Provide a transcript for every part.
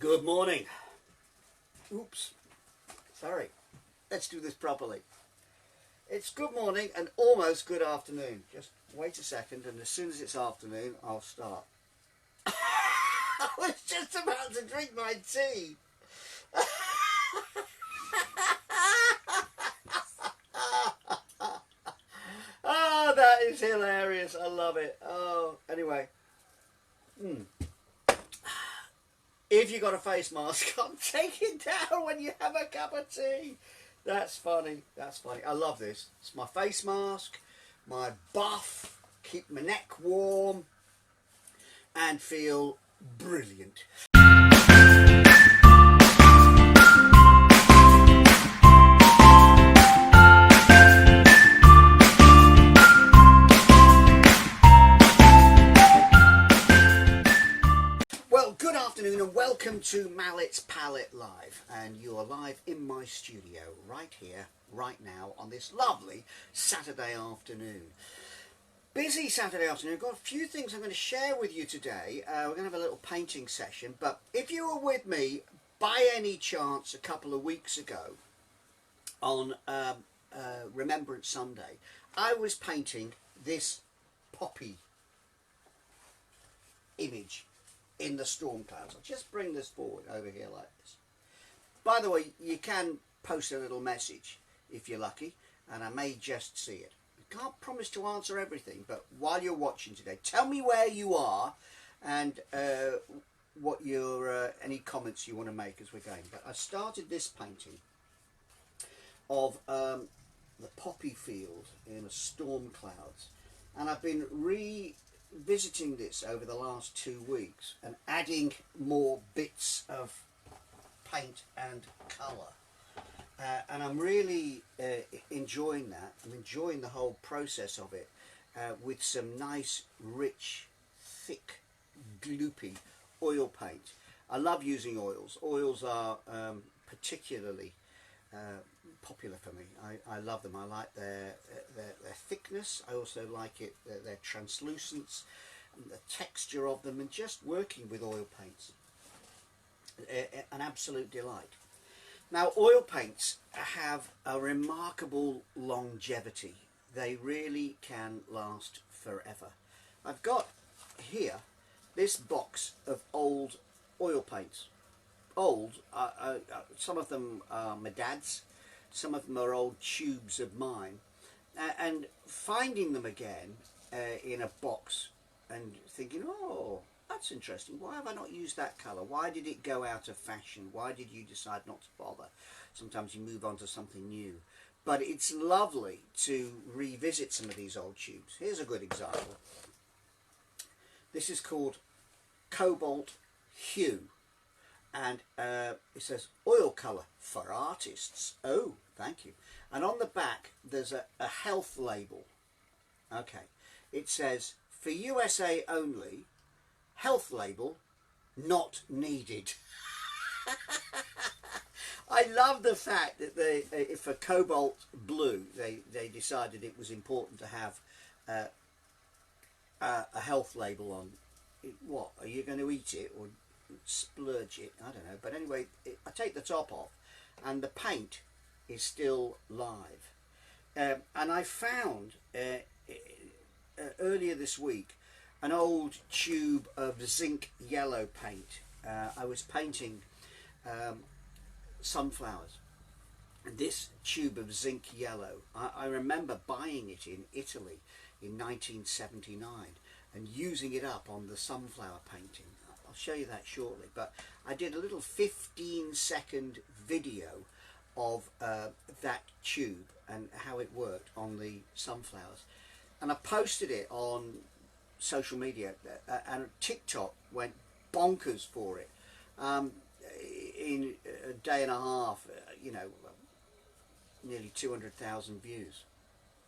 Good morning. Oops. Sorry. Let's do this properly. It's good morning and almost good afternoon. Just wait a second, and as soon as it's afternoon, I'll start. I was just about to drink my tea. Oh, that is hilarious. I love it. Oh, anyway. If you got a face mask on, take it down when you have a cup of tea. That's funny. That's funny. I love this. It's my face mask, my buff, keep my neck warm, and feel brilliant. Well, good afternoon and welcome to Mallett's Pallette Live. And you are live in my studio right here, right now, on this lovely Saturday afternoon. Busy Saturday afternoon. I've got a few things I'm going to share with you today. We're going to have a little painting session. But if you were with me by any chance a couple of weeks ago on Remembrance Sunday, I was painting this poppy image in the storm clouds. I'll just bring this forward over here like this. By the way, you can post a little message if you're lucky, and I may just see it. I can't promise to answer everything, but while you're watching today, tell me where you are and what your any comments you want to make as we're going. But I started this painting of the poppy field in a storm clouds, and I've been revisiting this over the last 2 weeks and adding more bits of paint and colour, and I'm really enjoying that. I'm enjoying the whole process of it with some nice rich thick gloopy oil paint. I love using oils. Oils are particularly popular for me. I love them. I like their thickness. I also like it their translucence, and the texture of them, and just working with oil paints. An absolute delight. Now, oil paints have a remarkable longevity. They really can last forever. I've got here this box of old oil paints. Old, some of them are my dad's, some of them are old tubes of mine, and finding them again in a box and thinking, oh, that's interesting, why have I not used that colour? Why did it go out of fashion? Why did you decide not to bother? Sometimes you move on to something new. But it's lovely to revisit some of these old tubes. Here's a good example. This is called Cobalt Hue. And it says oil colour for artists. Oh, thank you. And on the back there's a health label. Okay, it says for USA only, health label not needed. I love the fact that they for cobalt blue they decided it was important to have a health label on it. What, are you going to eat it or splurge it? I don't know. But anyway, I take the top off and the paint is still live. And I found earlier this week an old tube of zinc yellow paint. I was painting sunflowers, and this tube of zinc yellow, I remember buying it in Italy in 1979 and using it up on the sunflower painting. I'll show you that shortly, but I did a little 15-second video of that tube and how it worked on the sunflowers, and I posted it on social media, and TikTok went bonkers for it. In a day and a half, nearly 200,000 views.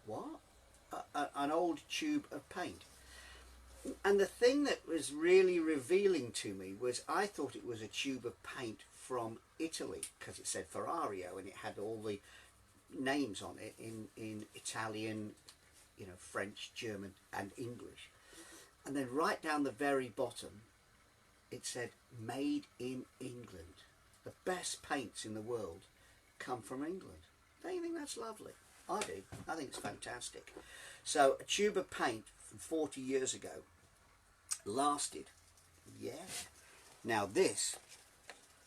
What? An old tube of paint. And the thing that was really revealing to me was I thought it was a tube of paint from Italy because it said Ferrario and it had all the names on it in Italian, French, German and English. And then right down the very bottom it said made in England. The best paints in the world come from England. Don't you think that's lovely? I do. I think it's fantastic. So a tube of paint from 40 years ago lasted. Yeah. Now this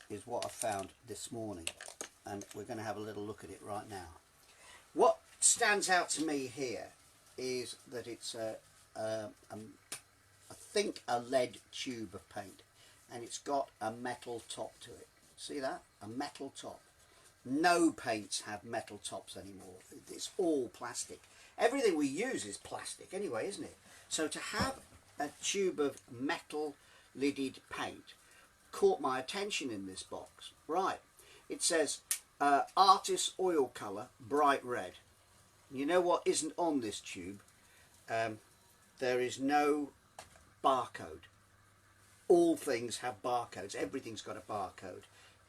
is what I found this morning, and we're going to have a little look at it right now. What stands out to me here is that it's I think a lead tube of paint, and it's got a metal top to it. See that? A metal top. No paints have metal tops anymore. It's all plastic. Everything we use is plastic anyway, isn't it? So to have a tube of metal lidded paint caught my attention in this box. Right, it says artist oil colour, bright red. You know what isn't on this tube? There is no barcode. All things have barcodes. Everything's got a barcode.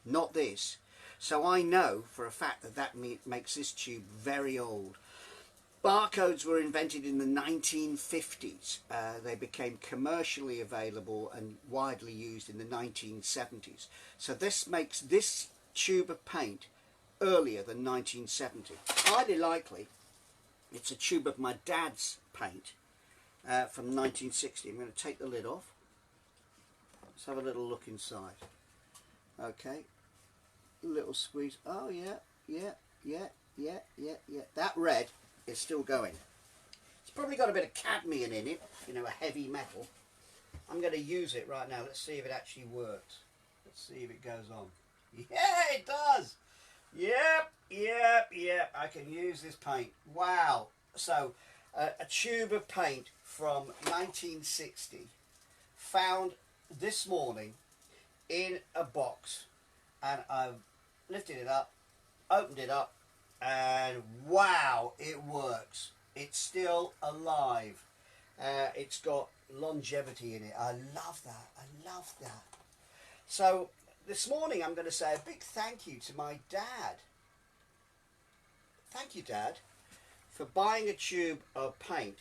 Not this. So I know for a fact that that makes this tube very old. Barcodes were invented in the 1950s. They became commercially available and widely used in the 1970s. So this makes this tube of paint earlier than 1970. Highly likely it's a tube of my dad's paint from 1960. I'm going to take the lid off. Let's have a little look inside. Okay, a little squeeze. Oh yeah. That red is still going. It's probably got a bit of cadmium in it, you know, a heavy metal. I'm going to use it right now. Let's see if it actually works. Let's see if it goes on. Yeah, it does. Yep. I can use this paint. Wow. So a tube of paint from 1960 found this morning in a box, and I've lifted it up, opened it up, and wow, it works. It's still alive. It's got longevity in it. I love that. So this morning I'm going to say a big thank you to my dad. Thank you, Dad, for buying a tube of paint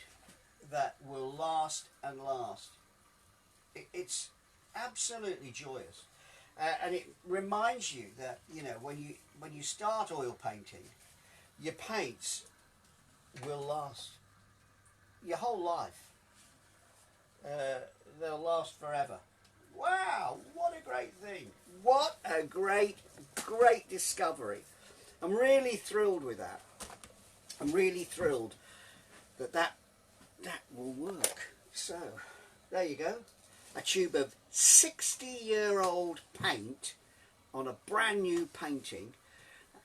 that will last and last. It's absolutely joyous, and it reminds you that, you know, when you start oil painting, your paints will last your whole life. They'll last forever. Wow, what a great thing. What a great discovery. I'm really thrilled with that. I'm really thrilled that will work. So, there you go. A tube of 60-year-old paint on a brand new painting,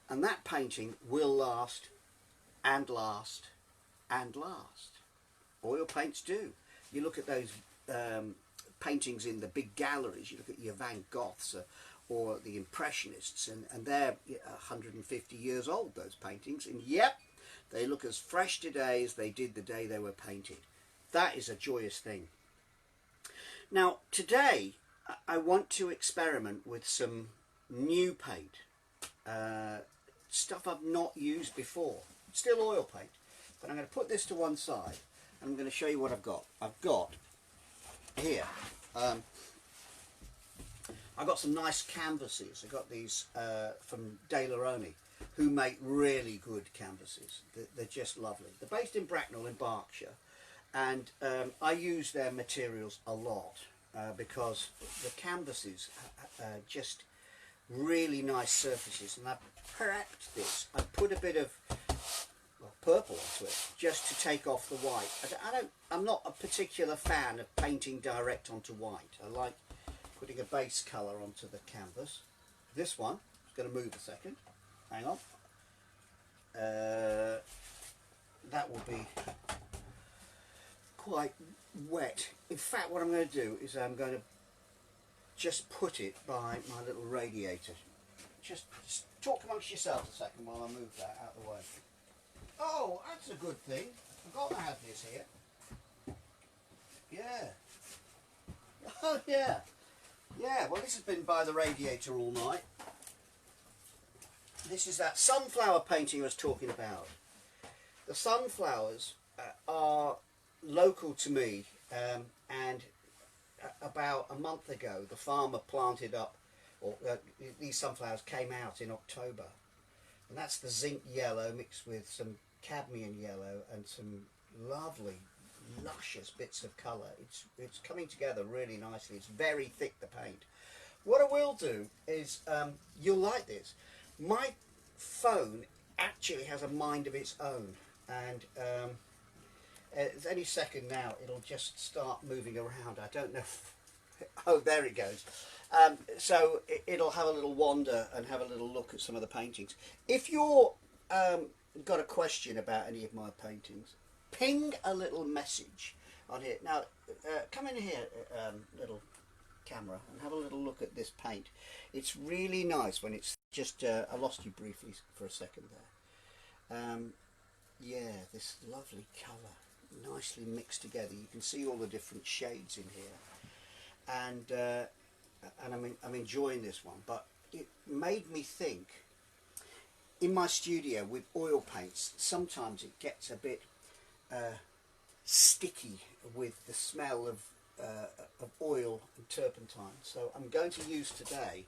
and that painting will last and last and last. Oil paints do. You look at those paintings in the big galleries, you look at your Van Goghs or the Impressionists, and they're 150 years old, those paintings, and yep, they look as fresh today as they did the day they were painted. That is a joyous thing. Now today I want to experiment with some new paint, stuff I've not used before. Still oil paint, but I'm going to put this to one side and I'm going to show you what I've got. I've got here, I've got some nice canvases. I've got these from Daler Rowney, who make really good canvases. They're just lovely. They're based in Bracknell in Berkshire, and I use their materials a lot because the canvases are just really nice surfaces, and I've prepped this. I put a bit of purple onto it just to take off the white. I'm not a particular fan of painting direct onto white. I like putting a base colour onto the canvas. This one is going to move a second. Hang on. That will be quite wet. In fact, what I'm going to do is I'm going to just put it by my little radiator. Just talk amongst yourselves a second while I move that out of the way. Oh, that's a good thing. I forgot I had this here. Yeah. Oh, yeah. Yeah, well, this has been by the radiator all night. This is that sunflower painting I was talking about. The sunflowers are local to me, and about a month ago, the farmer planted up, or these sunflowers came out in October, and that's the zinc yellow mixed with some cadmium yellow and some lovely luscious bits of colour. It's coming together really nicely. It's very thick, the paint. What I will do is, you'll like this, my phone actually has a mind of its own, and it's any second now it'll just start moving around. I don't know. Oh, there it goes. So it'll have a little wander and have a little look at some of the paintings. If you're got a question about any of my paintings, ping a little message on here. Now, come in here, little camera, and have a little look at this paint. It's really nice when it's just, I lost you briefly for a second there. Yeah, this lovely colour, nicely mixed together. You can see all the different shades in here, and I'm enjoying this one. But it made me think, in my studio with oil paints, sometimes it gets a bit sticky with the smell of oil and turpentine. So I'm going to use today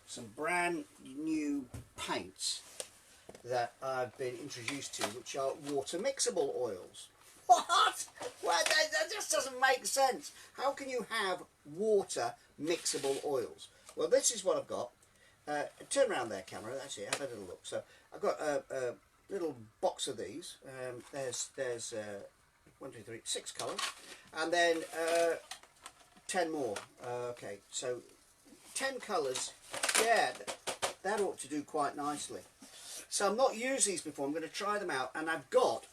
some brand new paints that I've been introduced to, which are water mixable oils. What? Well, that just doesn't make sense. How can you have water mixable oils? Well, this is what I've got. Turn around there, camera. That's it. Have a little look. So I've got a little box of these. There's 1, 2, 3, 6 colours, and then 10 more. Okay, so 10 colours. Yeah, that ought to do quite nicely. So I've not used these before. I'm going to try them out, and I've got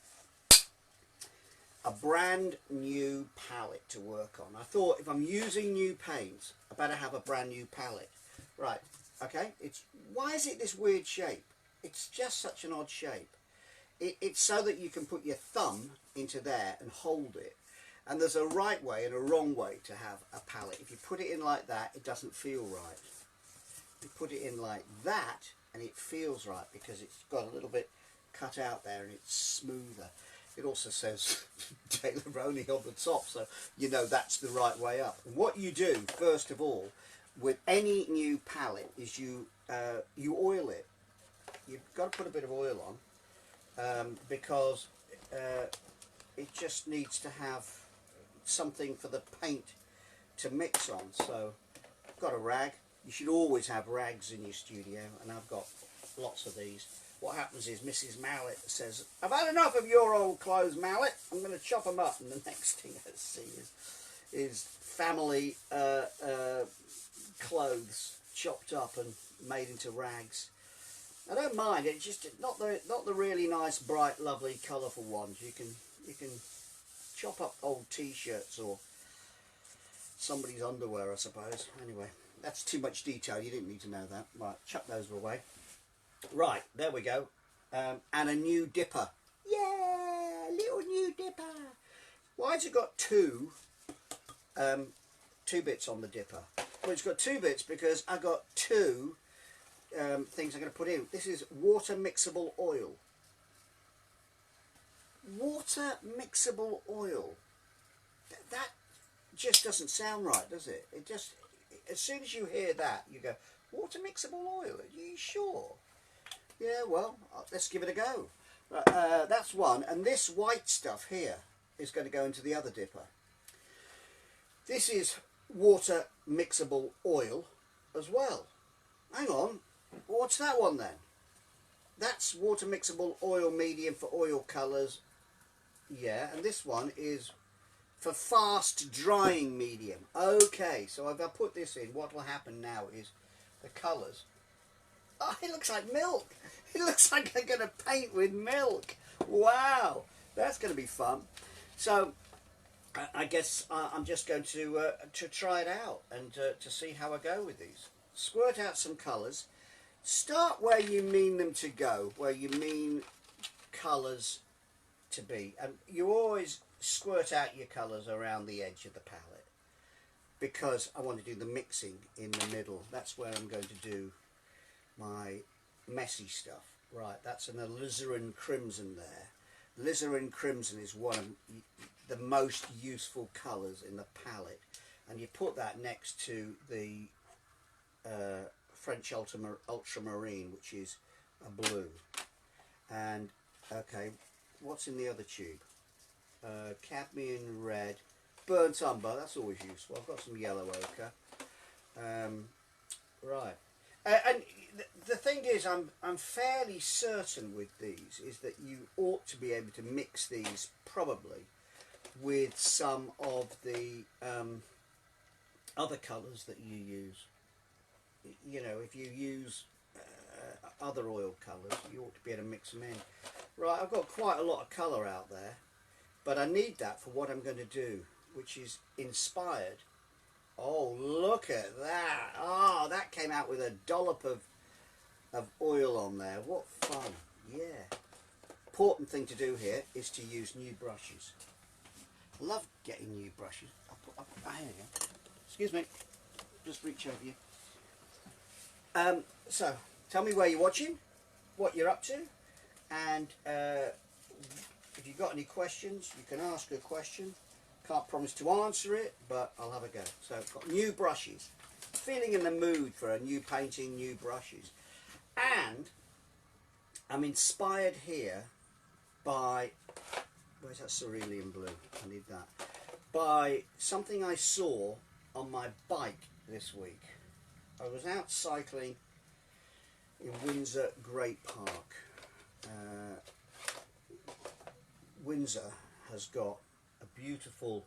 a brand new palette to work on. I thought if I'm using new paints, I better have a brand new palette. Right, okay, why is it this weird shape? It's just such an odd shape. It's so that you can put your thumb into there and hold it. And there's a right way and a wrong way to have a palette. If you put it in like that, it doesn't feel right. You put it in like that, and it feels right because it's got a little bit cut out there and it's smoother. It also says Daler Rowney on the top, so you know that's the right way up. And what you do, first of all, with any new palette is you oil it. You've got to put a bit of oil on because it just needs to have something for the paint to mix on. So I've got a rag. You should always have rags in your studio, and I've got lots of these. What happens is Mrs. Mallett says, "I've had enough of your old clothes, Mallett. I'm going to chop them up." And the next thing I see is family clothes chopped up and made into rags. I don't mind. It's just not the really nice, bright, lovely, colourful ones. You can chop up old T-shirts or somebody's underwear, I suppose. Anyway, that's too much detail. You didn't need to know that. Right, chuck those away. Right, there we go. And a new dipper. Yeah, little new dipper. Why has it got two bits on the dipper? Well, it's got 2 bits because I got 2 things I'm going to put in. This is water mixable oil. Water mixable oil. That just doesn't sound right, does it? It just, as soon as you hear that, you go, water mixable oil? Are you sure? Yeah, well, let's give it a go. That's one, and this white stuff here is going to go into the other dipper. This is water mixable oil as well. Hang on, what's that one then? That's water mixable oil medium for oil colours. Yeah, and this one is for fast drying medium. Okay, so if I put this in, what will happen now is the colours. Oh, it looks like milk. It looks like I'm going to paint with milk. Wow, that's going to be fun. So I guess I'm just going to try it out and to see how I go with these. Squirt out some colours. Start where you mean them to go, where you mean colours to be. And you always squirt out your colours around the edge of the palette because I want to do the mixing in the middle. That's where I'm going to do my messy stuff. Right, that's an alizarin crimson there. Alizarin crimson is one of the most useful colours in the palette, and you put that next to the French ultramarine, which is a blue. And okay, what's in the other tube? Cadmium red, burnt umber, that's always useful. I've got some yellow ochre. Right, and the thing is, I'm fairly certain with these is that you ought to be able to mix these probably with some of the other colours that you use. You know, if you use other oil colours, you ought to be able to mix them in. Right, I've got quite a lot of colour out there, but I need that for what I'm going to do, which is inspired. Oh, look at that. Oh, that came out with a dollop of oil on there. What fun. Yeah. Important thing to do here is to use new brushes. I love getting new brushes. Here you go. Excuse me. Just reach over you. So, tell me where you're watching, what you're up to, and if you've got any questions, you can ask a question. Can't promise to answer it, but I'll have a go. So I've got new brushes. Feeling in the mood for a new painting, new brushes. And I'm inspired here by, where's that cerulean blue? I need that. By something I saw on my bike this week. I was out cycling in Windsor Great Park. Windsor has got a beautiful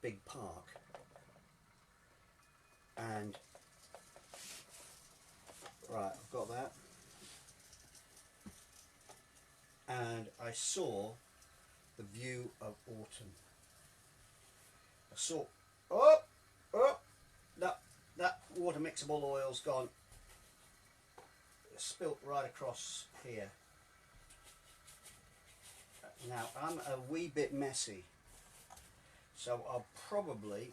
big park, and right, I've got that, and I saw the view of autumn. I saw, that water mixable oil's gone, spilt right across here. Now I'm a wee bit messy, so I'll probably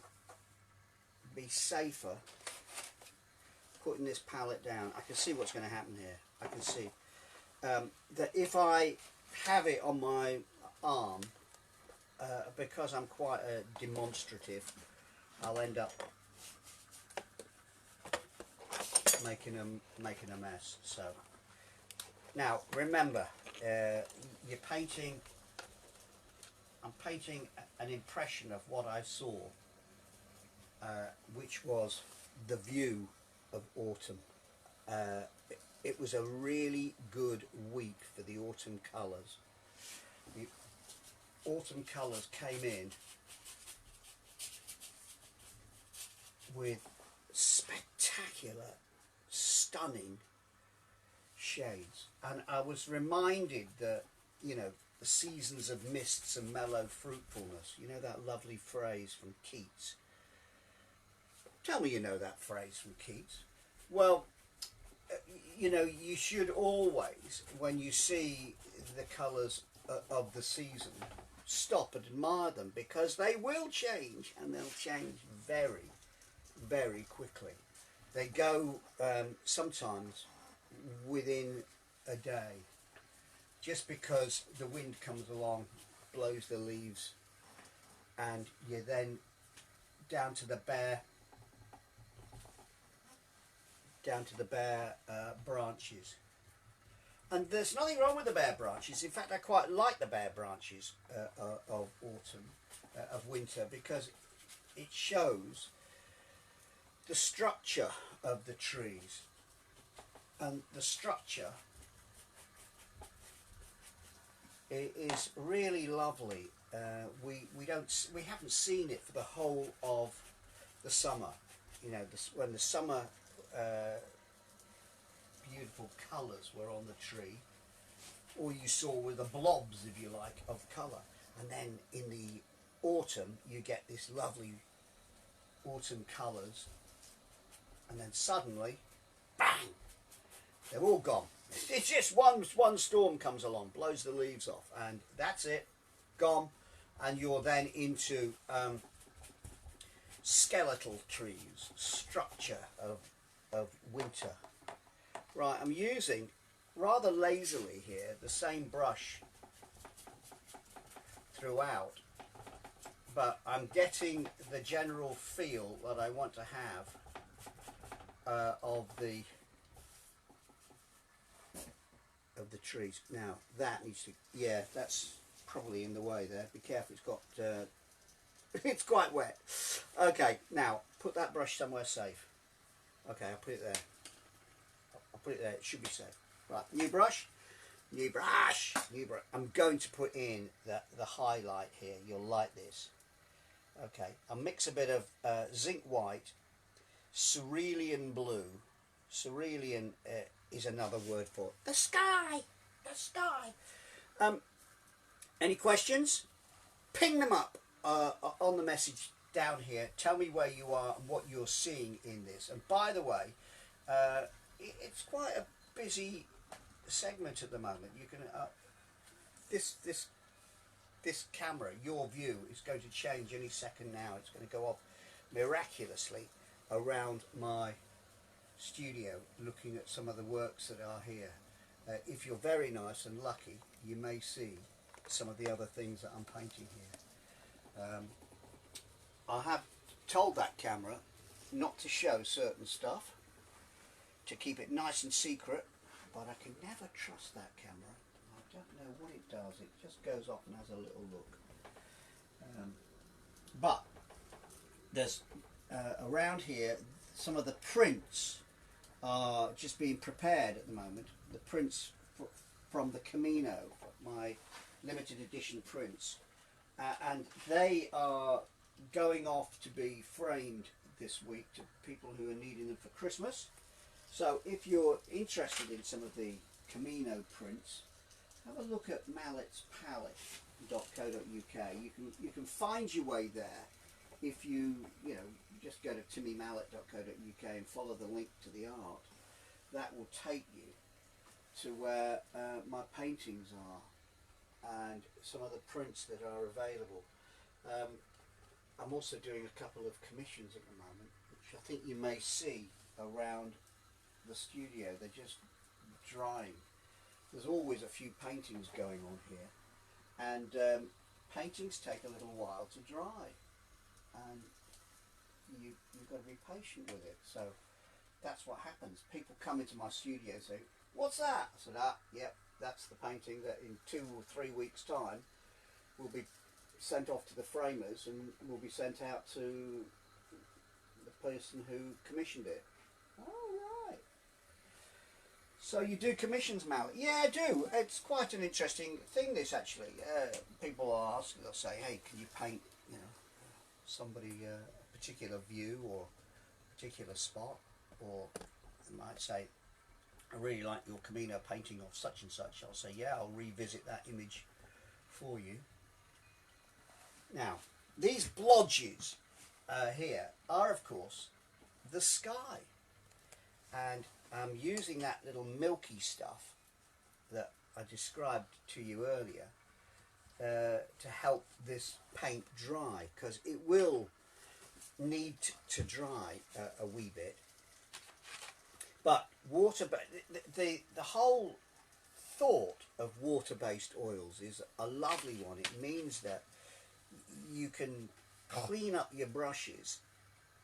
be safer putting this palette down. I can see what's going to happen here. I can see that if I have it on my arm, because I'm quite demonstrative, I'll end up making a mess. So now remember, you're painting. I'm painting an impression of what I saw, which was the view of autumn. It was a really good week for the autumn colours. The autumn colours came in with spectacular, stunning shades, and I was reminded that, you know, the seasons of mists and mellow fruitfulness, you know that lovely phrase from Keats. Tell me you know that phrase from Keats. Well, you know, you should always, when you see the colours of the season, stop and admire them, because they will change, and they'll change very, very quickly. They go sometimes within a day, just because the wind comes along, blows the leaves, and you're then down to the bare branches. And there's nothing wrong with the bare branches. In fact, I quite like the bare branches of autumn, of winter, because it shows the structure of the trees, and the structure is really lovely. We haven't seen it for the whole of the summer. You know, when the summer beautiful colours were on the tree, all you saw were the blobs, if you like, of colour. And then in the autumn, you get this lovely autumn colours, and then suddenly, bang! They're all gone. It's just one storm comes along, blows the leaves off, and that's it, gone. And you're then into skeletal trees, structure of winter. Right, I'm using, rather lazily here, the same brush throughout, but I'm getting the general feel that I want to have of the trees. Now that needs to, yeah, that's probably in the way there. Be careful, it's got it's quite wet. Okay, now put that brush somewhere safe. Okay, I'll put it there. I'll put it there, it should be safe. Right, new brush, new brush, new brush. I'm going to put in the highlight here. You'll like this. Okay, I'll mix a bit of zinc white, cerulean blue. Cerulean is another word for the sky. The sky. Any questions? Ping them up on the message down here. Tell me where you are and what you're seeing in this. And by the way, it's quite a busy segment at the moment. You can this camera, your view, is going to change any second now. It's going to go off miraculously around my studio, looking at some of the works that are here. If you're very nice and lucky, you may see some of the other things that I'm painting here. I have told that camera not to show certain stuff, to keep it nice and secret, but I can never trust that camera. I don't know what it does, it just goes off and has a little look. But there's around here, some of the prints are just being prepared at the moment. The prints from the Camino, my limited edition prints, and they are going off to be framed this week to people who are needing them for Christmas. So if you're interested in some of the Camino prints, have a look at Mallett's Pallette.co.uk. You can find your way there if you just go to timmymallett.co.uk and follow the link to the art. That will take you to where my paintings are and some of the prints that are available. I'm also doing a couple of commissions at the moment, which I think you may see around the studio. They're just drying. There's always a few paintings going on here, and paintings take a little while to dry, and you've got to be patient with it. So that's what happens. People come into my studio and say, "What's that?" I said, yep, that's the painting that in 2 or 3 weeks' time will be sent off to the framers and will be sent out to the person who commissioned it. Oh, right. So you do commissions, Mallett? Yeah, I do. It's quite an interesting thing, this, actually. People will ask, they'll say, hey, can you paint, somebody, a particular view or a particular spot? Or they might say, I really like your Camino painting of such and such. I'll say, yeah, I'll revisit that image for you. Now, these blodges here are, of course, the sky. And I'm using that little milky stuff that I described to you earlier to help this paint dry, because it will need to dry a wee bit. But the whole thought of water-based oils is a lovely one. It means that you can clean up your brushes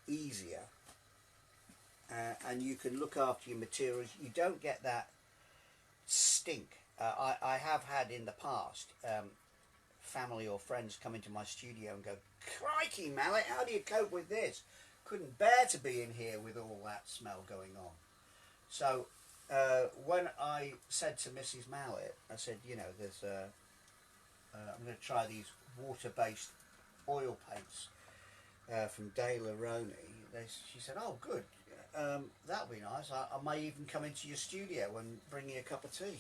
easier, and you can look after your materials. You don't get that stink. I have had in the past family or friends come into my studio and go, crikey, Mallett, how do you cope with this? Couldn't bear to be in here with all that smell going on. So when I said to Mrs. Mallett, I said, there's I'm going to try these water-based oil paints from Daler Rowney. She said, oh, good. That'll be nice. I may even come into your studio and bring you a cup of tea.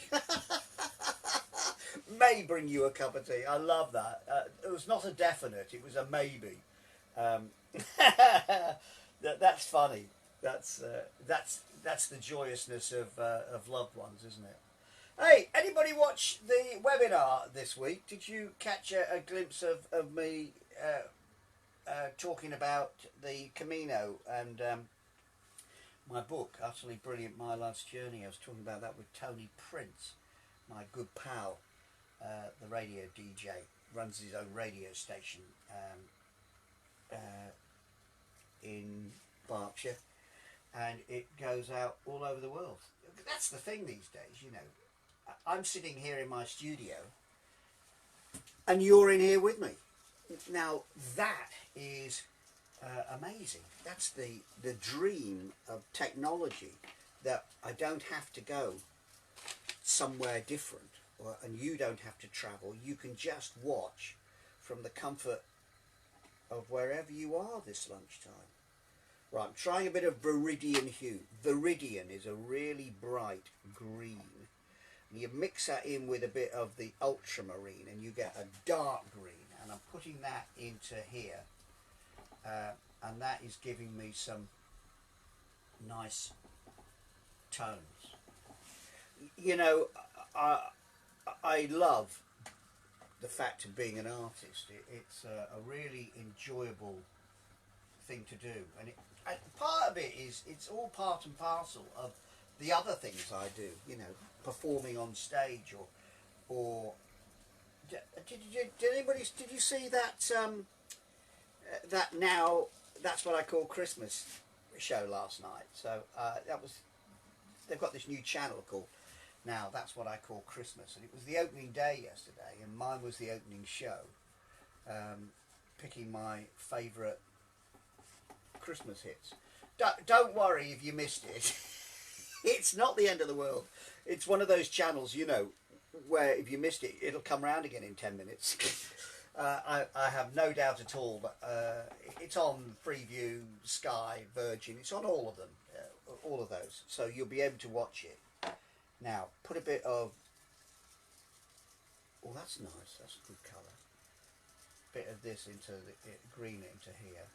May bring you a cup of tea. I love that. It was not a definite. It was a maybe. That's funny. That's the joyousness of loved ones, isn't it? Hey, anybody watch the webinar this week? Did you catch a glimpse of me talking about the Camino and my book, Utterly Brilliant, My Life's Journey? I was talking about that with Tony Prince, my good pal, the radio DJ, runs his own radio station in Berkshire, and it goes out all over the world. That's the thing these days, you know. I'm sitting here in my studio, and you're in here with me. Now that is amazing. That's the dream of technology, that I don't have to go somewhere different, and you don't have to travel. You can just watch from the comfort of wherever you are this lunchtime. Right, I'm trying a bit of Viridian hue. Viridian is a really bright green. And you mix that in with a bit of the ultramarine and you get a dark green. And I'm putting that into here. And that is giving me some nice tones. You know, I love the fact of being an artist. It's a really enjoyable thing to do, and part of it is it's all part and parcel of the other things I do. You know, performing on stage, or did you see that that now that's what I call Christmas show last night? So that was, they've got this new channel called Now That's What I Call Christmas, and it was the opening day yesterday, and mine was the opening show, picking my favourite Christmas hits. Don't worry if you missed it. It's not the end of the world. It's one of those channels, you know, where if you missed it, it'll come round again in 10 minutes. I have no doubt at all, but it's on Freeview, Sky, Virgin. It's on all of them, all of those, so you'll be able to watch it. Now, put a bit of, oh, that's nice, that's a good colour. Bit of this into the green into here.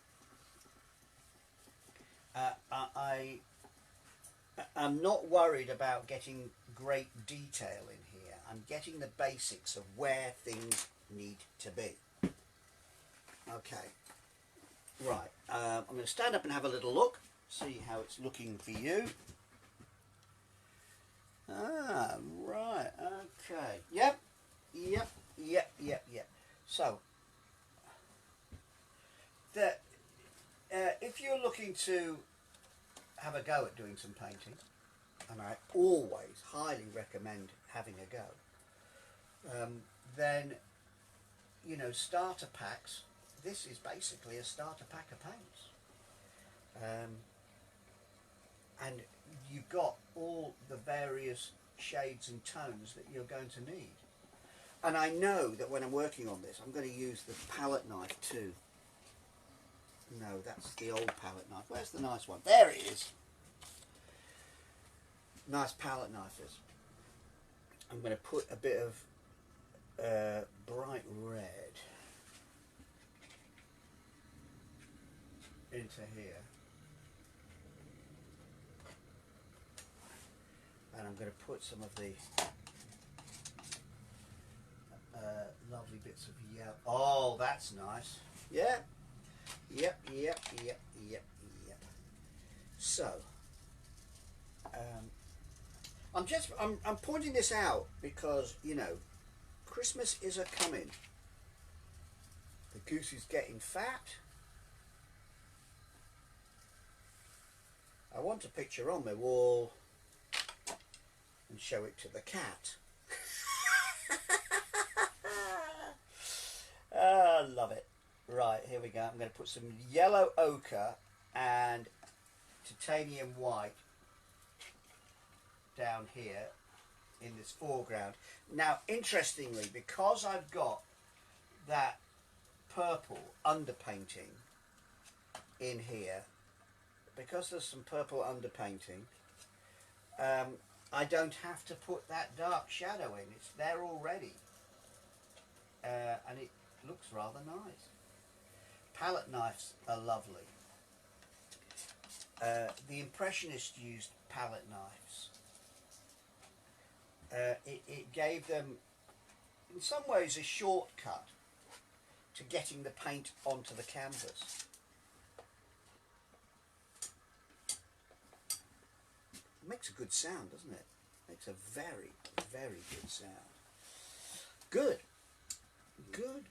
I'm not worried about getting great detail in here. I'm getting the basics of where things need to be. Okay, right, I'm going to stand up and have a little look, see how it's looking for you. Ah, right, okay, yep. So, if you're looking to have a go at doing some painting, and I always highly recommend having a go, then, you know, starter packs, this is basically a starter pack of paints. And you've got all the various shades and tones that you're going to need. And I know that when I'm working on this, I'm going to use the palette knife too. No, that's the old palette knife. Where's the nice one? There it is. Nice palette knife is. I'm going to put a bit of bright red into here. And I'm going to put some of the lovely bits of yellow. Oh, that's nice. Yeah. Yep. So, I'm pointing this out because, you know, Christmas is a coming. The goose is getting fat. I want a picture on my wall and show it to the cat. I love it. Right, here we go. I'm going to put some yellow ochre and titanium white down here in this foreground. Now, interestingly, because I've got that purple underpainting in here, because there's some purple underpainting, I don't have to put that dark shadow in. It's there already. And it looks rather nice. Palette knives are lovely. The Impressionists used palette knives. It gave them, in some ways, a shortcut to getting the paint onto the canvas. It makes a good sound, doesn't it? Makes a very, very good sound. Good. Good.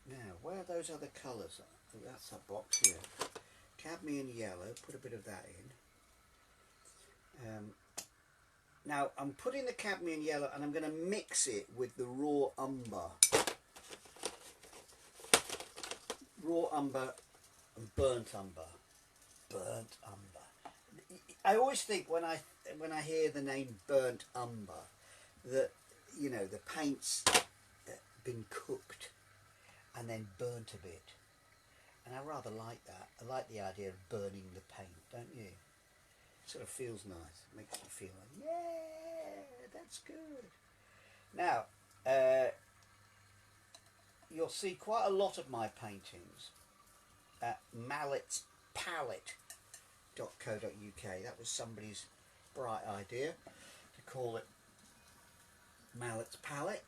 Now, where are those other colours? Oh, that's that box here. Cadmium yellow, put a bit of that in. Now I'm putting the cadmium yellow and I'm going to mix it with the raw umber. Raw umber and burnt umber. Burnt umber. I always think when I hear the name burnt umber that, you know, the paint's been cooked and then burnt a bit. And I rather like that. I like the idea of burning the paint, don't you? It sort of feels nice. It makes you feel like, yeah, that's good. Now, you'll see quite a lot of my paintings at Mallett's Pallette.co.uk. That was somebody's bright idea to call it Mallett's Pallette.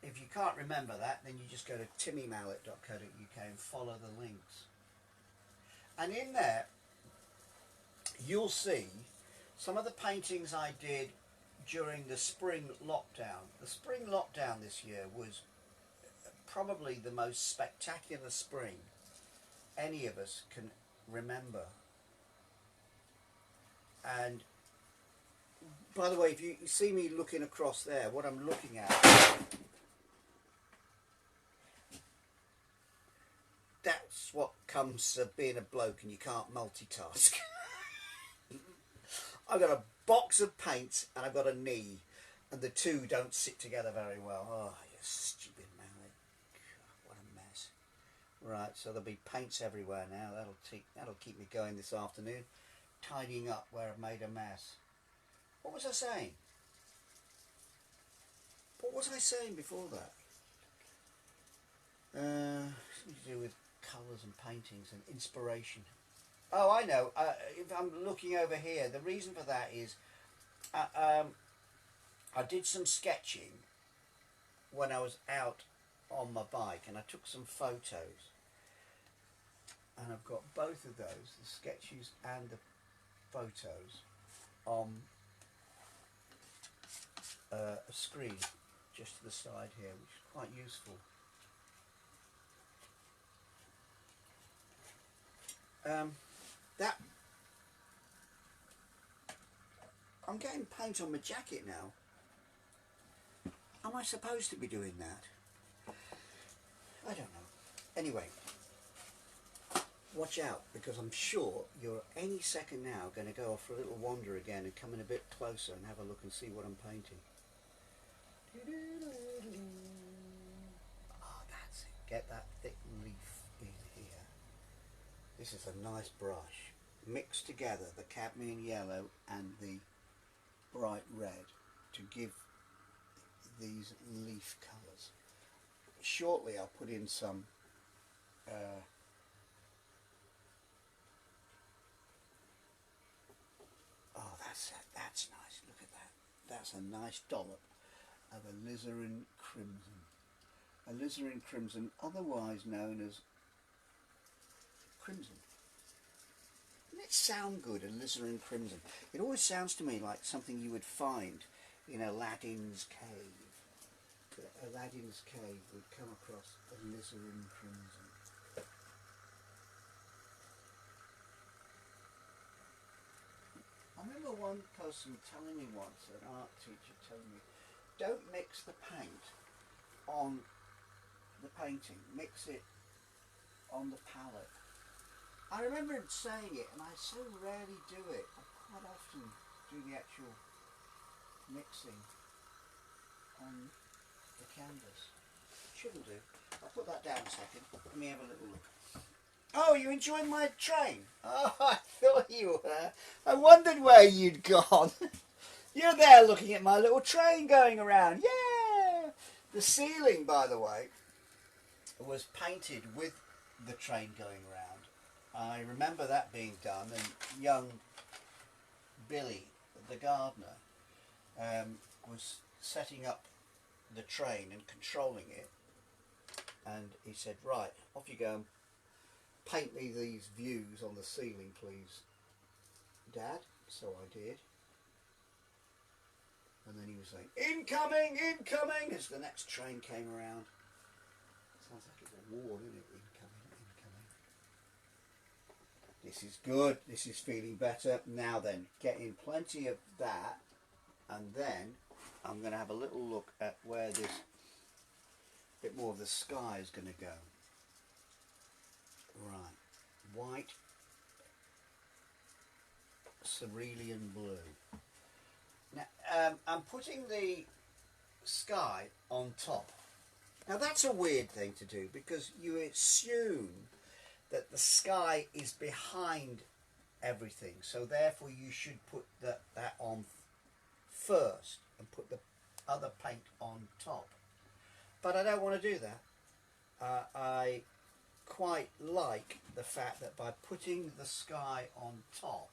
If you can't remember that, then you just go to timmymallett.co.uk and follow the links. And in there, you'll see some of the paintings I did during the spring lockdown. The spring lockdown this year was probably the most spectacular spring any of us can remember. And by the way, if you see me looking across there, what I'm looking at, that's what comes of being a bloke and you can't multitask. I've got a box of paints and I've got a knee, and the two don't sit together very well. Oh, you stupid Mallett. What a mess. Right, so there'll be paints everywhere now. That'll keep me going this afternoon, tidying up where I've made a mess. What was I saying? What was I saying before that? Something to do with colours and paintings and inspiration. Oh, I know. If I'm looking over here, the reason for that is I did some sketching when I was out on my bike, and I took some photos, and I've got both of those, the sketches and the photos, on a screen just to the side here, which is quite useful. That I'm getting paint on my jacket now. Am I supposed to be doing that? I don't know. Anyway, watch out, because I'm sure you're any second now going to go off for a little wander again and come in a bit closer and have a look and see what I'm painting. Oh, that's it. Get that thick leaf in here. This is a nice brush. Mix together the cadmium yellow and the bright red to give these leaf colours. Shortly I'll put in some oh, that's nice. Look at that. That's a nice dollop of alizarin crimson. Alizarin crimson, otherwise known as crimson. Doesn't it sound good, alizarin crimson? It always sounds to me like something you would find in Aladdin's cave. Aladdin's cave would come across alizarin crimson. I remember one person telling me once, an art teacher telling me, don't mix the paint on the painting, mix it on the palette. I remember him saying it, and I so rarely do it. I quite often do the actual mixing on the canvas. Shouldn't do. I'll put that down a second. Let me have a little look. Oh, you enjoying my train? Oh, I thought you were. I wondered where you'd gone. You're there looking at my little train going around. Yeah! The ceiling, by the way, was painted with the train going around. I remember that being done, and young Billy, the gardener, was setting up the train and controlling it, and he said, right, off you go, and paint me these views on the ceiling, please, Dad. So I did. And then he was saying, incoming, incoming, as the next train came around. Sounds like it's a war, isn't it? Incoming, incoming. This is good. This is feeling better. Now then, get in plenty of that, and then I'm going to have a little look at where this bit more of the sky is going to go. Right, white, cerulean blue. Now, I'm putting the sky on top. Now that's a weird thing to do because you assume that the sky is behind everything, so therefore you should put that on first and put the other paint on top. But I don't want to do that. I quite like the fact that by putting the sky on top,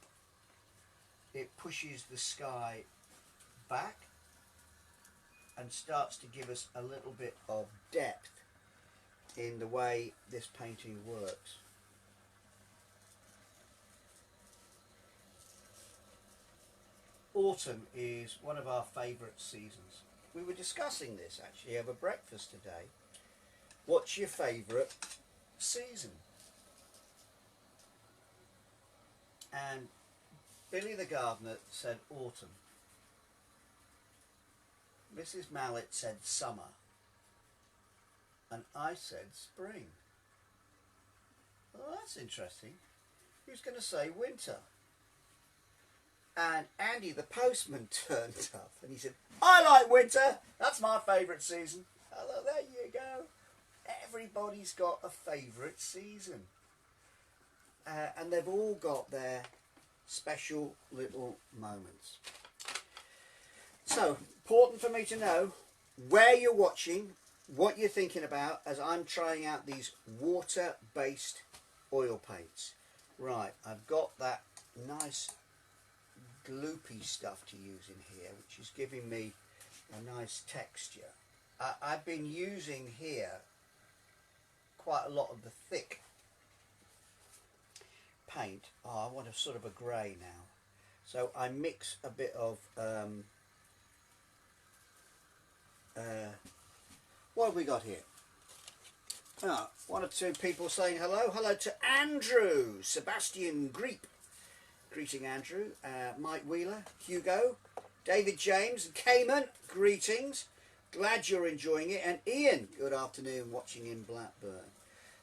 it pushes the sky back and starts to give us a little bit of depth in the way this painting works. Autumn is one of our favourite seasons. We were discussing this actually over breakfast today. What's your favourite season? And Billy the gardener said autumn. Mrs. Mallett said summer. And I said spring. Well, that's interesting. Who's going to say winter? And Andy the postman turned up and he said, I like winter. That's my favourite season. Hello, there you go. Everybody's got a favourite season. And they've all got their special little moments. So, important for me to know where you're watching, what you're thinking about as I'm trying out these water-based oil paints. Right, I've got that nice gloopy stuff to use in here, which is giving me a nice texture. I've been using here quite a lot of the thick paint. Oh, I want a sort of a grey now. So I mix a bit of, what have we got here? Oh, one or two people saying hello. Hello to Andrew, Sebastian Greep. Greeting Andrew, Mike Wheeler, Hugo, David James, and Cayman, greetings. Glad you're enjoying it. And Ian, good afternoon, watching in Blackburn.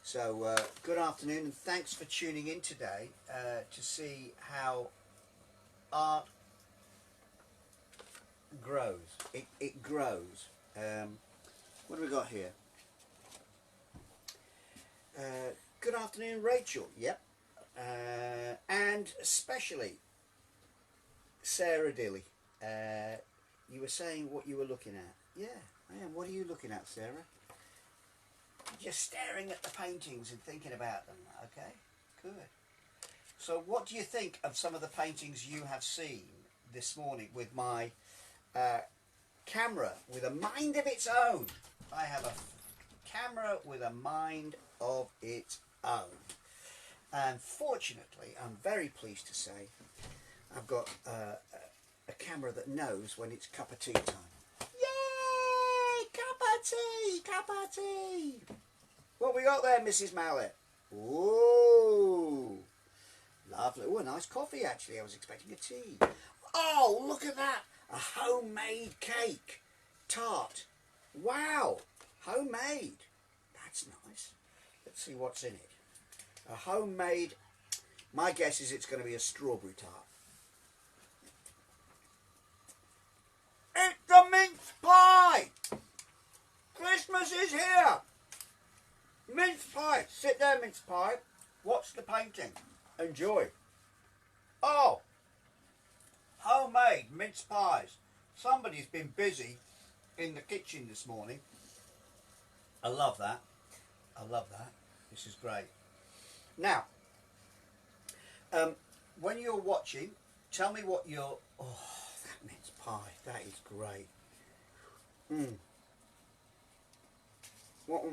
So good afternoon and thanks for tuning in today to see how art grows. It grows. What do we got here? Good afternoon, Rachel. Yep. And especially Sarah Dilly. You were saying what you were looking at. Yeah, I am. What are you looking at, Sarah? Just staring at the paintings and thinking about them. Okay, good. So what do you think of some of the paintings you have seen this morning with my camera with a mind of its own? I have a camera with a mind of its own. And fortunately, I'm very pleased to say, I've got a camera that knows when it's cup of tea time. Yay! Cup of tea! Cup of tea! What we got there, Mrs. Mallett? Ooh! Lovely. Oh, a nice coffee, actually. I was expecting a tea. Oh, look at that! A homemade cake. Tart. Wow! Homemade. That's nice. Let's see what's in it. A homemade, my guess is it's going to be a strawberry tart. It's a mince pie! Christmas is here! Mince pie! Sit there, mince pie. Watch the painting. Enjoy. Oh! Homemade mince pies. Somebody's been busy in the kitchen this morning. I love that. I love that. This is great. Now, when you're watching, tell me what you're... Oh, that mince pie, that is great. What?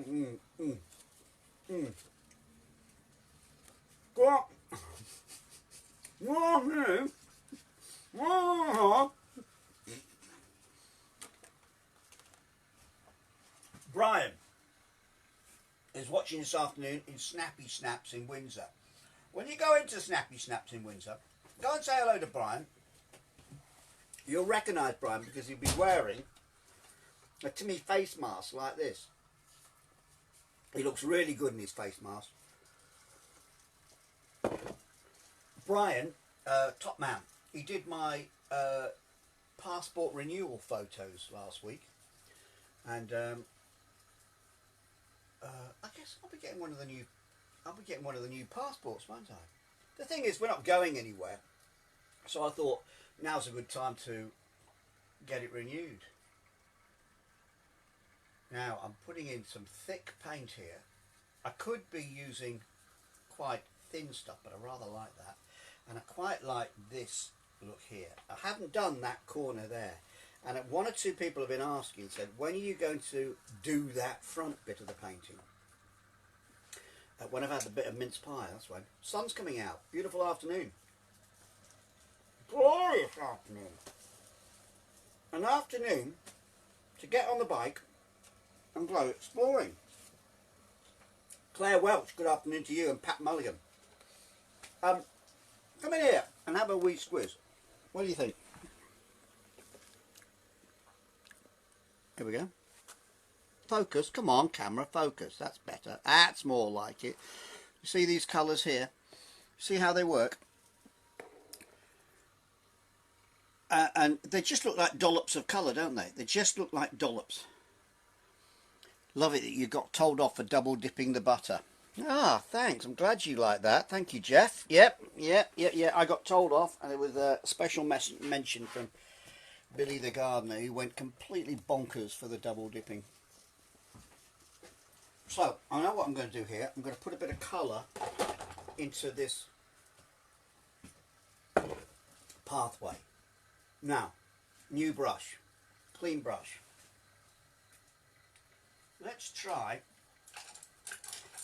Brian is watching this afternoon in Snappy Snaps in Windsor. when you go into Snappy Snaps in Windsor, go and say hello to Brian. You'll recognise Brian because he'll be wearing a Timmy face mask like this. He looks really good in his face mask. Brian, top man, he did my passport renewal photos last week, and I guess I'll be getting one of the new. I'll be getting one of the new passports, won't I? The thing is, we're not going anywhere, so I thought now's a good time to get it renewed. Now I'm putting in some thick paint here. I could be using quite thin stuff, but I rather like that, and I quite like this look here. I haven't done that corner there, and one or two people have been asking, said, when are you going to do that front bit of the painting? When I've had a bit of mince pie, that's when. Sun's coming out, beautiful afternoon, glorious afternoon. An afternoon to get on the bike and go exploring. Claire Welch, good afternoon to you, and Pat Mulligan. Come in here and have a wee squiz. What do you think? Here we go. Focus, come on camera, focus, that's better, that's more like it. You see these colours here? See how they work? And they just look like dollops of colour, don't they? They just look like dollops. Love it that you got told off for double dipping the butter. Ah, thanks, I'm glad you like that. Thank you, Jeff. Yep, I got told off, and it was a special mention from Billy the gardener, who went completely bonkers for the double dipping. So, I know what I'm going to do here. I'm going to put a bit of colour into this pathway. Now, new brush, clean brush. Let's try,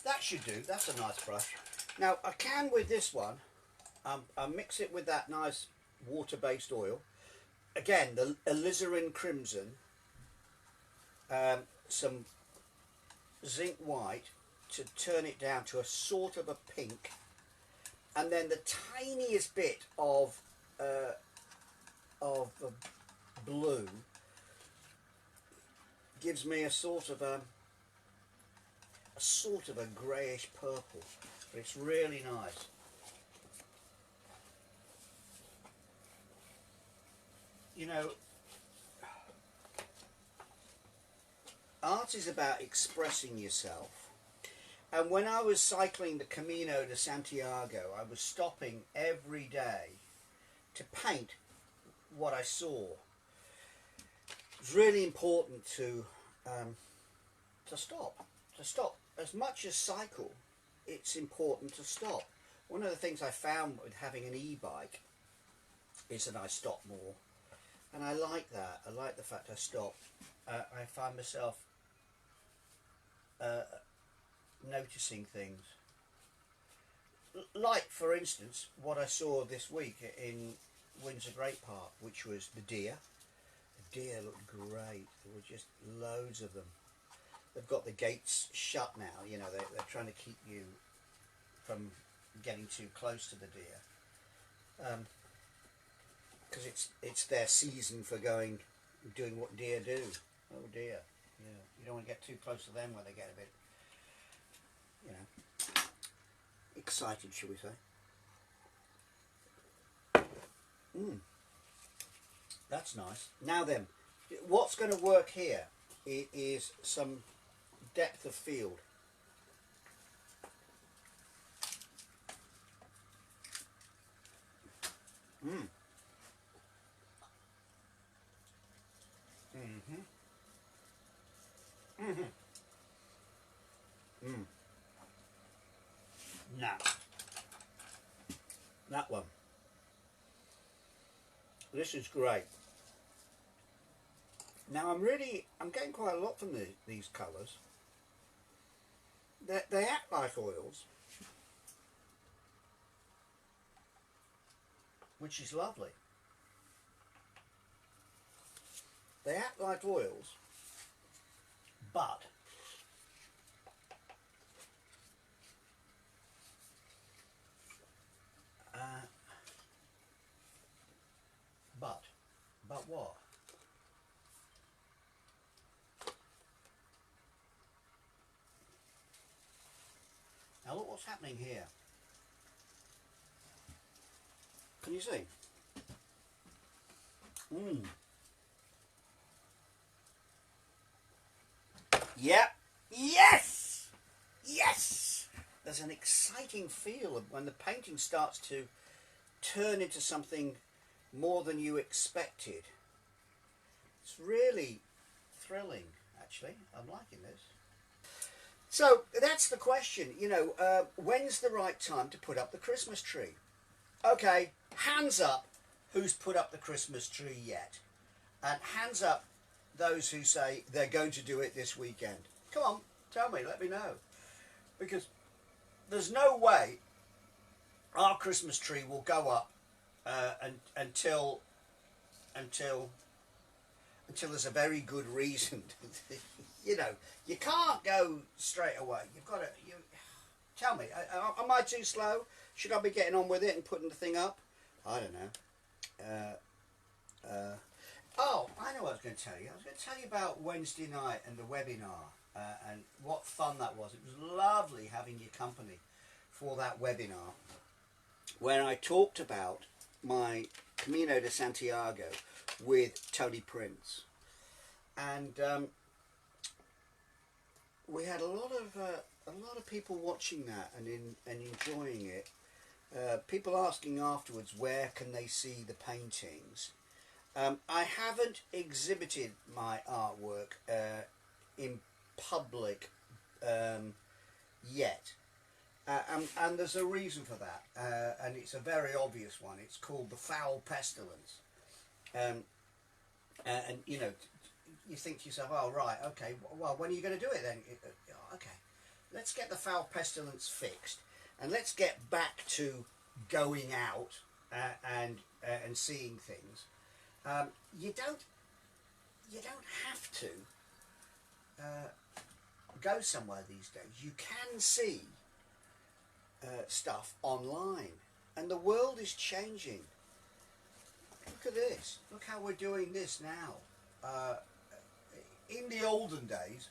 that should do, that's a nice brush. Now, I can with this one, I mix it with that nice water-based oil. Again, the alizarin crimson, some zinc white to turn it down to a sort of a pink, and then the tiniest bit of blue gives me a sort of a greyish purple, but it's really nice. You know, art is about expressing yourself. And when I was cycling the Camino de Santiago, I was stopping every day to paint what I saw. It's really important to stop. As much as cycle, it's important to stop. One of the things I found with having an e-bike is that I stop more, and I like that. I like the fact I stop. I find myself noticing things, like for instance what I saw this week in Windsor Great Park, which was the deer. The deer looked great. There were just loads of them. They've got the gates shut now, you know, they're trying to keep you from getting too close to the deer, because it's their season for doing what deer do. Oh dear, yeah, you don't want to get too close to them where they get a bit, you know, excited, shall we say. That's nice. Now then, what's going to work here is some depth of field. Now, that one. This is great. Now I'm getting quite a lot from these colours. They act like oils, which is lovely. They act like oils, but Like what? Now look what's happening here. Can you see? Yep. Yes! Yes! There's an exciting feel of when the painting starts to turn into something more than you expected. It's really thrilling, actually. I'm liking this. So that's the question, you know, when's the right time to put up the Christmas tree? Okay, hands up who's put up the Christmas tree yet. And hands up those who say they're going to do it this weekend. Come on, tell me, let me know. Because there's no way our Christmas tree will go up until there's a very good reason. You know, you can't go straight away. You've got to. Tell me, am I too slow? Should I be getting on with it and putting the thing up? I don't know. Oh, I know what I was going to tell you. I was going to tell you about Wednesday night and the webinar and what fun that was. It was lovely having your company for that webinar where I talked about my Camino de Santiago with Tony Prince. And we had a lot of people watching that and enjoying it. People asking afterwards where can they see the paintings. I haven't exhibited my artwork in public yet, and there's a reason for that, and it's a very obvious one. It's called the Foul Pestilence, and you know, you think to yourself, oh right, okay, well when are you going to do it then? Okay, let's get the Foul Pestilence fixed, and let's get back to going out and seeing things. You don't have to go somewhere these days. You can see stuff online, and the world is changing. Look at this. Look how we're doing this now. In the olden days,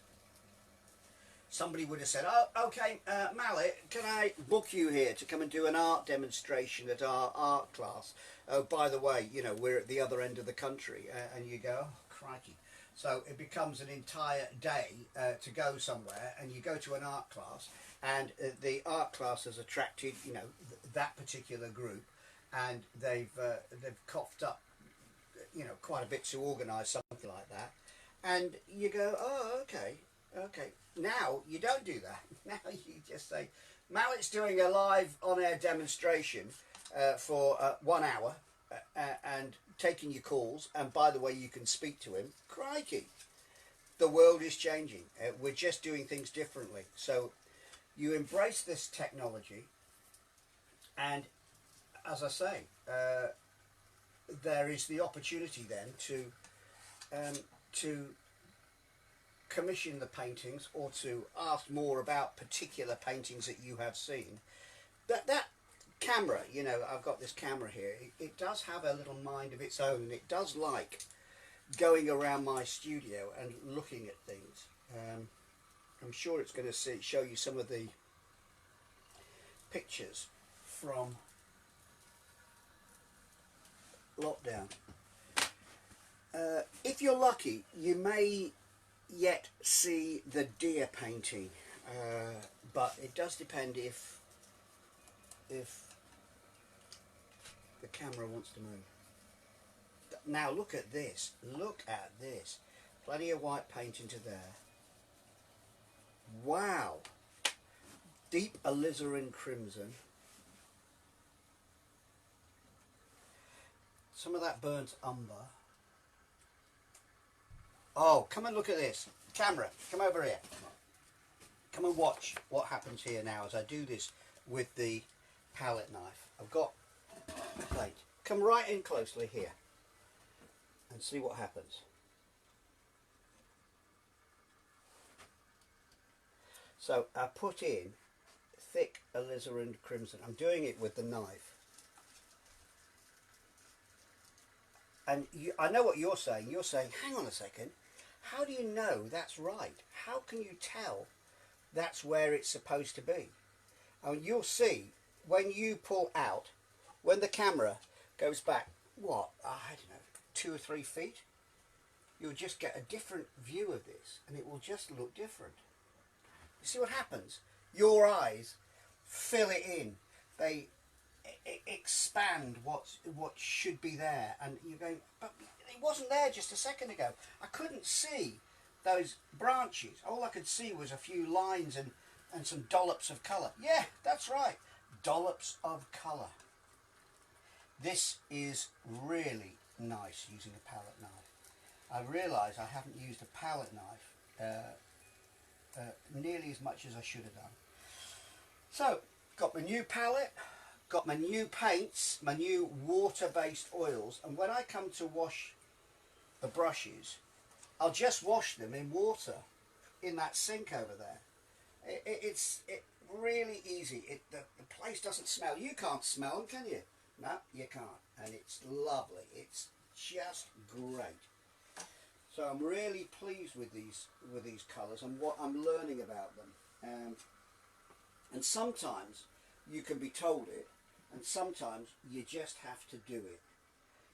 somebody would have said, oh, okay, Mallett, can I book you here to come and do an art demonstration at our art class? Oh, by the way, you know, we're at the other end of the country. And you go, oh, crikey. So it becomes an entire day to go somewhere, and you go to an art class, and the art class has attracted, you know, that particular group, and they've coughed up, you know, quite a bit to organise something like that. And you go, oh, okay. Now you don't do that. Now you just say, Mallett's doing a live on-air demonstration for 1 hour and taking your calls. And by the way, you can speak to him. Crikey, the world is changing. We're just doing things differently. So you embrace this technology, and as I say, there is the opportunity then to commission the paintings or to ask more about particular paintings that you have seen. That camera, you know, I've got this camera here, it does have a little mind of its own. It does like going around my studio and looking at things. I'm sure it's going to show you some of the pictures from lockdown. If you're lucky, you may yet see the deer painting, but it does depend if the camera wants to move. Now look at this, plenty of white paint into there. Wow, deep alizarin crimson, some of that burnt umber. Oh, come and look at this. Camera, come over here. Come and watch what happens here now as I do this with the palette knife. I've got the plate. Come right in closely here and see what happens. So I put in thick alizarin crimson. I'm doing it with the knife. and I know what you're saying. You're saying, hang on a second, how do you know that's right? How can you tell that's where it's supposed to be? I mean, you'll see when you pull out, when the camera goes back, what, I don't know, 2 or 3 feet, you'll just get a different view of this, and it will just look different. You see what happens? Your eyes fill it in. They expand what should be there, and you're going, but it wasn't there just a second ago. I couldn't see those branches. All I could see was a few lines and some dollops of colour. Yeah, that's right, dollops of colour. This is really nice using a palette knife. I realise I haven't used a palette knife nearly as much as I should have done. So, got my new palette, got my new paints, my new water-based oils, and when I come to wash the brushes, I'll just wash them in water in that sink over there. It's really easy. The place doesn't smell. You can't smell them, can you? No, you can't. And it's lovely. It's just great. So I'm really pleased with these colours and what I'm learning about them. And sometimes you can be told it, and sometimes you just have to do it.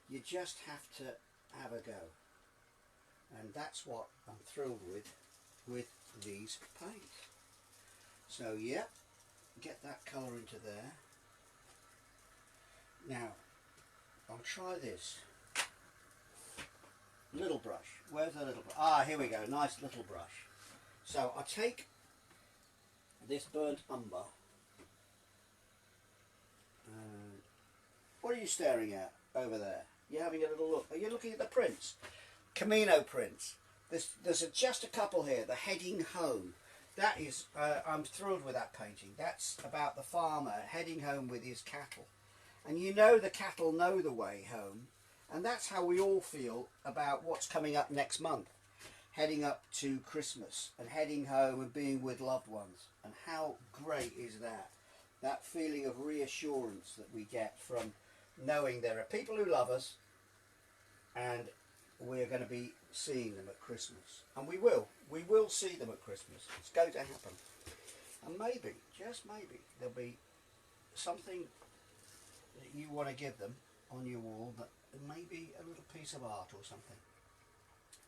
You just have to have a go. And that's what I'm thrilled with these paints. So yeah, get that colour into there. Now, I'll try this. Little brush. Where's the little brush? Ah, here we go. Nice little brush. So I take this burnt umber. What are you staring at over there? You're having a little look. Are you looking at the prints? Camino prints. There's just a couple here. The Heading Home. That is, I'm thrilled with that painting. That's about the farmer heading home with his cattle. And you know the cattle know the way home. And that's how we all feel about what's coming up next month. Heading up to Christmas and heading home and being with loved ones. And how great is that? That feeling of reassurance that we get from knowing there are people who love us and we're going to be seeing them at Christmas. And we will see them at Christmas. It's going to happen. And maybe, just maybe, there'll be something that you want to give them on your wall that may be a little piece of art or something.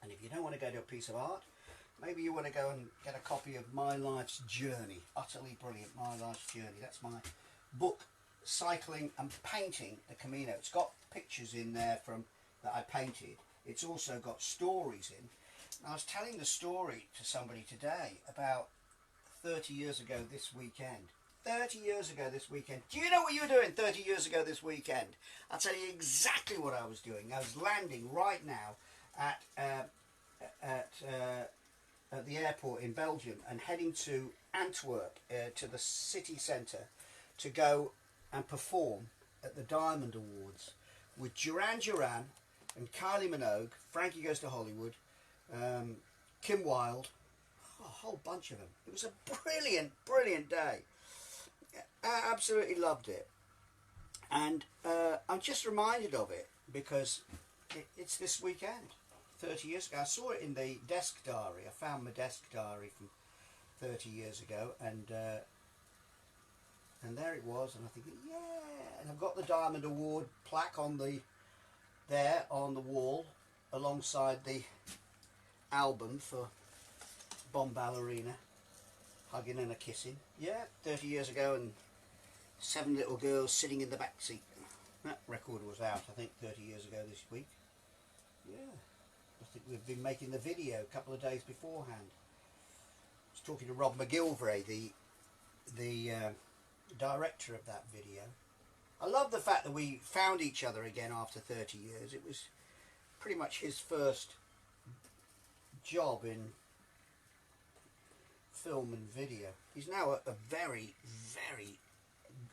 And if you don't want to go to a piece of art, maybe you want to go and get a copy of My Life's Journey. Utterly brilliant, My Life's Journey. That's my book, Cycling and Painting the Camino. It's got pictures in there from that I painted. It's also got stories in. I was telling the story to somebody today about 30 years ago this weekend. 30 years ago this weekend. Do you know what you were doing 30 years ago this weekend? I'll tell you exactly what I was doing. I was landing right now at the airport in Belgium and heading to Antwerp, to the city centre, to go and perform at the Diamond Awards with Duran Duran and Kylie Minogue, Frankie Goes to Hollywood, Kim Wilde, a whole bunch of them. It was a brilliant, brilliant day. I absolutely loved it. And I'm just reminded of it because it's this weekend, 30 years ago. I saw it in the desk diary. I found my desk diary from 30 years ago, and there it was, and I think, yeah, and I've got the Diamond Award plaque on there on the wall alongside the album for Bomb Ballerina, Hugging and a Kissing. Yeah, 30 years ago, and 7 little girls sitting in the back seat. That record was out, I think, 30 years ago this week. Yeah, I think we've been making the video a couple of days beforehand. I was talking to Rob McGilvray, the director of that video. I love the fact that we found each other again after 30 years. It was pretty much his first job in film and video. He's now a very, very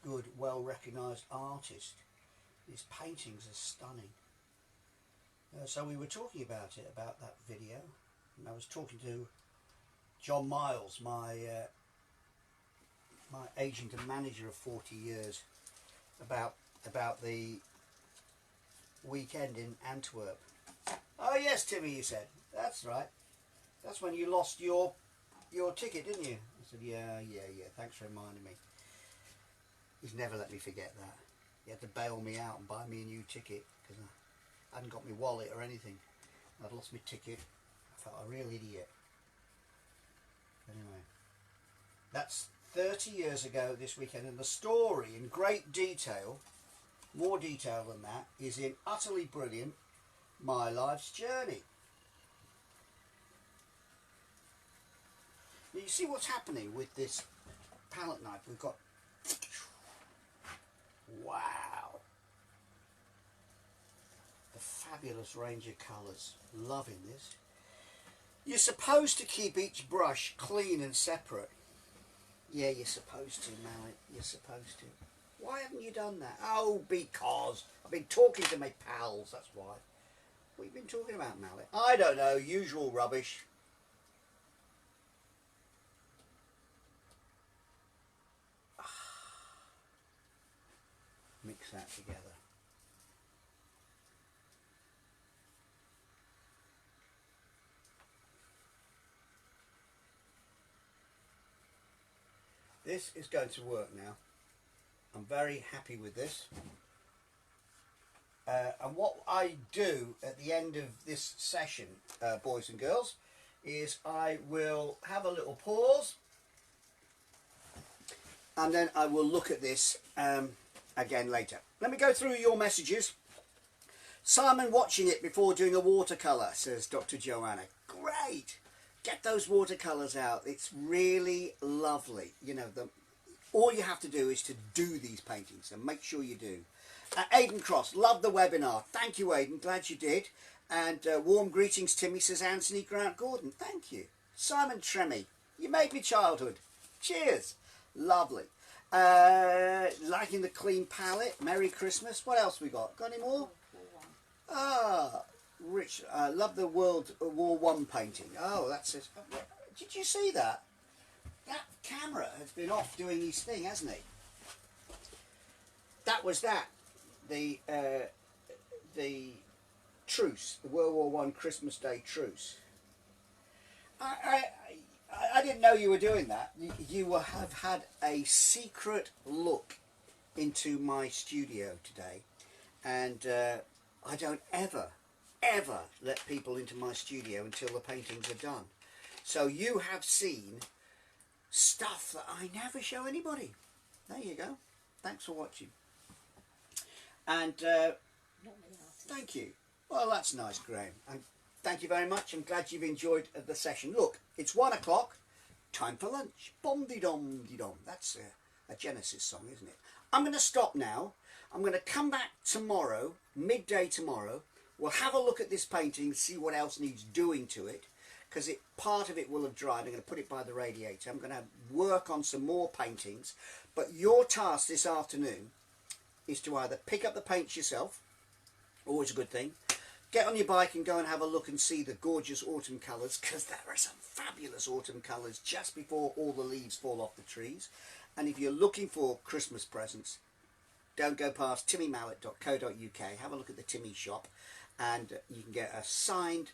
good, well-recognised artist. His paintings are stunning. So we were talking about that video, and I was talking to John Miles, my agent and manager of 40 years, about weekend in Antwerp. Oh yes, Timmy, you said. That's right. That's when you lost your ticket, didn't you? I said, yeah. Thanks for reminding me. He's never let me forget that. He had to bail me out and buy me a new ticket because I hadn't got my wallet or anything. I'd lost my ticket. I felt a real idiot. Anyway, that's 30 years ago this weekend, and the story in great detail, more detail than that, is in Utterly Brilliant, My Life's Journey. Now you see what's happening with this palette knife. We've got, wow, the fabulous range of colours. Loving this. You're supposed to keep each brush clean and separate. Yeah, you're supposed to, Mallett. You're supposed to. Why haven't you done that? Oh, because I've been talking to my pals, that's why. What have you been talking about, Mallett? I don't know, usual rubbish. Mix that together. This is going to work now. I'm very happy with this. And what I do at the end of this session, boys and girls, is I will have a little pause and then I will look at this again later. Let me go through your messages. Simon watching it before doing a watercolour, says Dr. Joanna. Great! Get those watercolours out. It's really lovely. You know, all you have to do is to do these paintings, and make sure you do. Aidan Cross, love the webinar. Thank you, Aidan. Glad you did. And warm greetings, Timmy, says Anthony Grant Gordon. Thank you. Simon Tremmy, you made me childhood. Cheers. Lovely. Liking the clean palette. Merry Christmas. What else we got? Got any more? Ah, Rich. Love the World War One painting. Oh, that's it. Did you see that? That camera has been off doing his thing, hasn't he? That was that. The truce, the World War One Christmas Day truce. I didn't know you were doing that. You will have had a secret look into my studio today, and I don't ever let people into my studio until the paintings are done. So you have seen stuff that I never show anybody. There you go. Thanks for watching. And thank you. Well, that's nice, Graham. And thank you very much. I'm glad you've enjoyed the session. Look, it's 1 o'clock. Time for lunch. Bom-de-dom-de-dom. That's a Genesis song, isn't it? I'm going to stop now. I'm going to come back tomorrow, midday tomorrow. We'll have a look at this painting, see what else needs doing to it, because part of it will have dried. I'm going to put it by the radiator. I'm going to work on some more paintings. But your task this afternoon is to either pick up the paints yourself, always a good thing, get on your bike and go and have a look and see the gorgeous autumn colours, because there are some fabulous autumn colours just before all the leaves fall off the trees. And if you're looking for Christmas presents, don't go past timmymallett.co.uk. Have a look at the Timmy shop, and you can get a signed,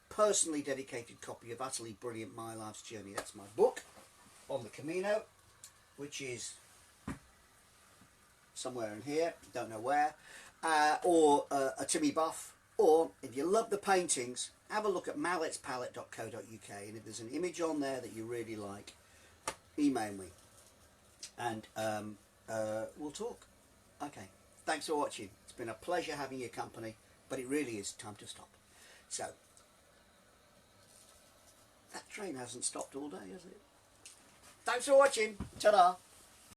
personally dedicated copy of Utterly Brilliant, My Life's Journey. That's my book on the Camino, which is somewhere in here, don't know where, or a Timmy buff. Or if you love the paintings, have a look at mallettspalette.co.uk, and if there's an image on there that you really like, email me and we'll talk. Okay, thanks for watching. It's been a pleasure having your company, but it really is time to stop. So, that train hasn't stopped all day, has it? Thanks for watching. Ta-da.